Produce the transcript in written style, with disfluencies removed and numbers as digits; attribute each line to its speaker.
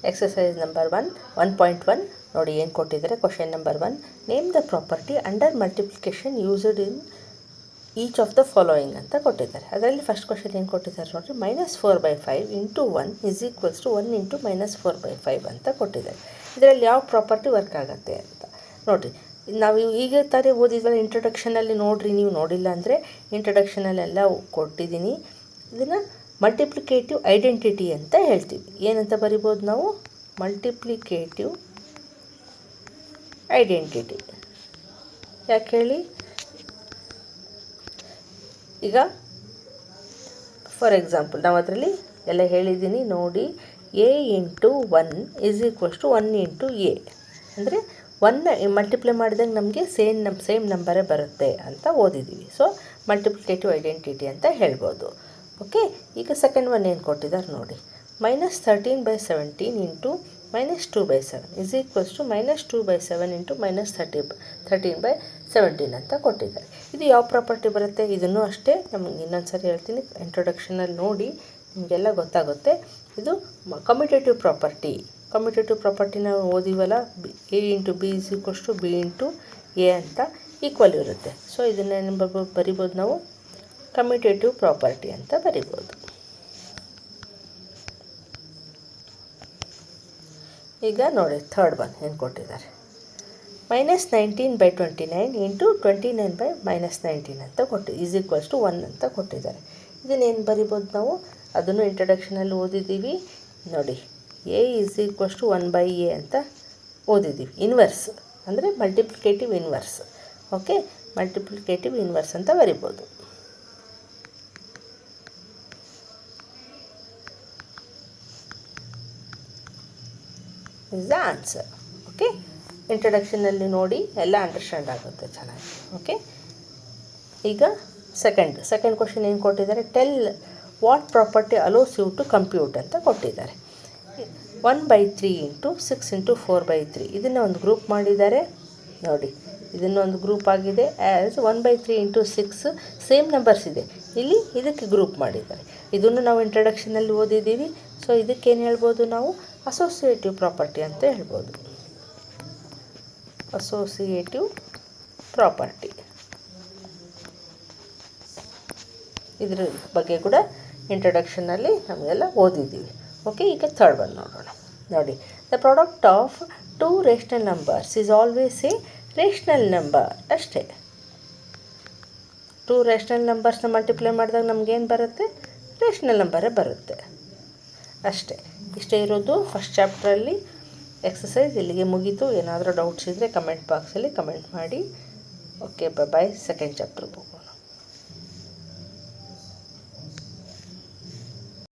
Speaker 1: Exercise number 1.1 ನೋಡಿ ಏನು ಕೊಟ್ಟಿದ್ದಾರೆ. Question number 1, name the property under multiplication used in each of the following ಅಂತ ಕೊಟ್ಟಿದ್ದಾರೆ. ಅದರಲ್ಲಿ ಫಸ್ಟ್ ಕ್ವಶನ್ ಏನು ಕೊಟ್ಟಿದ್ದಾರೆ ನೋಡಿರಿ, -4/5 into 1 is equals to 1 into -4/5 ಅಂತ ಕೊಟ್ಟಿದ್ದಾರೆ. ಇದರಲ್ಲಿ ಯಾವ ಪ್ರಾಪರ್ಟಿ ವರ್ಕ್ ಆಗುತ್ತೆ ಅಂತ ನೋಡಿರಿ. ನಾವು ಈಗ ತಾನೇ ಓದಿದ್ವಲ್ಲ ಇಂಟ್ರೊಡಕ್ಷನಲ್ಲಿ, ನೋಡಿರಿ ನೀವು ನೋಡಿಲ್ಲ ಅಂದರೆ ಇಂಟ್ರೊಡಕ್ಷನಲ್ಲೆಲ್ಲ ಕೊಟ್ಟಿದ್ದೀನಿ. ಇದನ್ನು ಮಲ್ಟಿಪ್ಲಿಕೇಟಿವ್ ಐಡೆಂಟಿಟಿ ಅಂತ ಹೇಳ್ತೀವಿ. ಏನಂತ ಬರಿಬೋದು ನಾವು, ಮಲ್ಟಿಪ್ಲಿಕೇಟಿವ್ ಐಡೆಂಟಿಟಿ. ಯಾಕೆ ಹೇಳಿ, ಈಗ ಫಾರ್ ಎಕ್ಸಾಂಪಲ್ ನಾವು ಅದರಲ್ಲಿ ಎಲ್ಲ ಹೇಳಿದ್ದೀನಿ ನೋಡಿ. a into 1 is equals to 1 into a ಅಂದರೆ 1 ಮಲ್ಟಿಪ್ಲೈ ಮಾಡಿದಾಗ ನಮಗೆ ಸೇಮ್ ನಂಬರೇ ಬರುತ್ತೆ ಅಂತ ಓದಿದ್ದೀವಿ. ಸೊ ಮಲ್ಟಿಪ್ಲಿಕೇಟಿವ್ ಐಡೆಂಟಿಟಿ ಅಂತ ಹೇಳ್ಬೋದು. ಓಕೆ, ಈಗ ಸೆಕೆಂಡ್ ಒನ್ ಏನು ಕೊಟ್ಟಿದ್ದಾರೆ ನೋಡಿ, -13/17 into -2/7 is equals to -2/7 into -13/17 ಅಂತ ಕೊಟ್ಟಿದ್ದಾರೆ. ಇದು ಯಾವ ಪ್ರಾಪರ್ಟಿ ಬರುತ್ತೆ, ಇದನ್ನು ಅಷ್ಟೇ ನಮಗೆ ಇನ್ನೊಂದು ಸರಿ ಹೇಳ್ತೀನಿ, ಇಂಟ್ರೊಡಕ್ಷನಲ್ಲಿ ನೋಡಿ ನಿಮಗೆಲ್ಲ ಗೊತ್ತಾಗುತ್ತೆ. ಇದು ಕಮ್ಯುಟೇಟಿವ್ ಪ್ರಾಪರ್ಟಿ. ಕಮ್ಯುಟೇಟಿವ್ ಪ್ರಾಪರ್ಟಿ ನಾವು ಓದಿವಲ್ಲ, a into b is equals to b into a ಅಂತ ಈಕ್ವಲ್ ಇರುತ್ತೆ. ಸೊ ಇದನ್ನೇನು ಬರಿಬೋದು ನಾವು, ಕಮ್ಯುಟೇಟಿವ್ ಪ್ರಾಪರ್ಟಿ ಅಂತ ಬರಿಬೋದು. ಈಗ ನೋಡಿ ಥರ್ಡ್ ಒನ್ ಏನು ಕೊಟ್ಟಿದ್ದಾರೆ, -19/29 ಇಂಟು 29/-19 ಅಂತ ಈಸ್ ಈಕ್ವಲ್ಸ್ ಟು 1 ಅಂತ ಕೊಟ್ಟಿದ್ದಾರೆ. ಇದನ್ನೇನು ಬರಿಬೋದು ನಾವು, ಅದನ್ನು ಇಂಟ್ರಡಕ್ಷನಲ್ಲಿ ಓದಿದ್ದೀವಿ ನೋಡಿ. a is equals to 1/a ಅಂತ ಓದಿದ್ದೀವಿ. ಇನ್ವರ್ಸ್ ಅಂದರೆ multiplicative inverse. Okay, multiplicative inverse ಅಂತ ಬರಿಬೋದು. Is the answer. ಓಕೆ, ಇಂಟ್ರಡಕ್ಷನಲ್ಲಿ ನೋಡಿ ಎಲ್ಲ ಅಂಡರ್ಸ್ಟ್ಯಾಂಡ್ ಆಗುತ್ತೆ ಚೆನ್ನಾಗಿ. ಓಕೆ, ಈಗ ಸೆಕೆಂಡ್ ಕ್ವಶನ್ ಏನು ಕೊಟ್ಟಿದ್ದಾರೆ, tell what property allows you to compute ಅಂತ ಕೊಟ್ಟಿದ್ದಾರೆ. 1/3 ಇಂಟು 6 ಇಂಟು 4/3 ಇದನ್ನು ಒಂದು ಗ್ರೂಪ್ ಮಾಡಿದ್ದಾರೆ ನೋಡಿ. ಇದನ್ನು ಒಂದು ಗ್ರೂಪ್ ಆಗಿದೆ. ಆ್ಯಸ್ 1/3 ಇಂಟು 6 ಸೇಮ್ ನಂಬರ್ಸ್ ಇದೆ, ಇಲ್ಲಿ ಇದಕ್ಕೆ ಗ್ರೂಪ್ ಮಾಡಿದ್ದಾರೆ. ಇದನ್ನು ನಾವು ಇಂಟ್ರಡಕ್ಷನಲ್ಲಿ ಓದಿದ್ದೀವಿ. ಸೊ ಇದಕ್ಕೇನು ಹೇಳ್ಬೋದು ನಾವು, ಅಸೋಸಿಯೇಟಿವ್ ಪ್ರಾಪರ್ಟಿ ಅಂತ ಹೇಳ್ಬೋದು. ಅಸೋಸಿಯೇಟಿವ್ ಪ್ರಾಪರ್ಟಿ, ಇದ್ರ ಬಗ್ಗೆ ಕೂಡ ಇಂಟ್ರಡಕ್ಷನಲ್ಲಿ ನಮಗೆಲ್ಲ ಓದಿದ್ದೀವಿ. ಓಕೆ, ಈಗ ಥರ್ಡ್ ಒನ್ ನೋಡೋಣ ನೋಡಿ. The product of 2 rational numbers is always A rational number. ಅಷ್ಟೇ, 2 ರೇಷನಲ್ ನಂಬರ್ಸ್ನ ಮಲ್ಟಿಪ್ಲೈ ಮಾಡಿದಾಗ ನಮಗೇನು ಬರುತ್ತೆ, ರೇಷನಲ್ ನಂಬರೇ ಬರುತ್ತೆ. ಅಷ್ಟೇ, ಇಷ್ಟೇ ಇರೋದು ಫಸ್ಟ್ ಚಾಪ್ಟ್ರಲ್ಲಿ ಎಕ್ಸಸೈಸ್. ಇಲ್ಲಿಗೆ ಮುಗೀತು. ಏನಾದರೂ ಡೌಟ್ಸ್ ಇದ್ದರೆ ಕಮೆಂಟ್ ಬಾಕ್ಸಲ್ಲಿ ಕಮೆಂಟ್ ಮಾಡಿ. ಓಕೆ, ಬಾಯ್. ಸೆಕೆಂಡ್ ಚಾಪ್ಟರ್ಗೆ ಹೋಗೋಣ.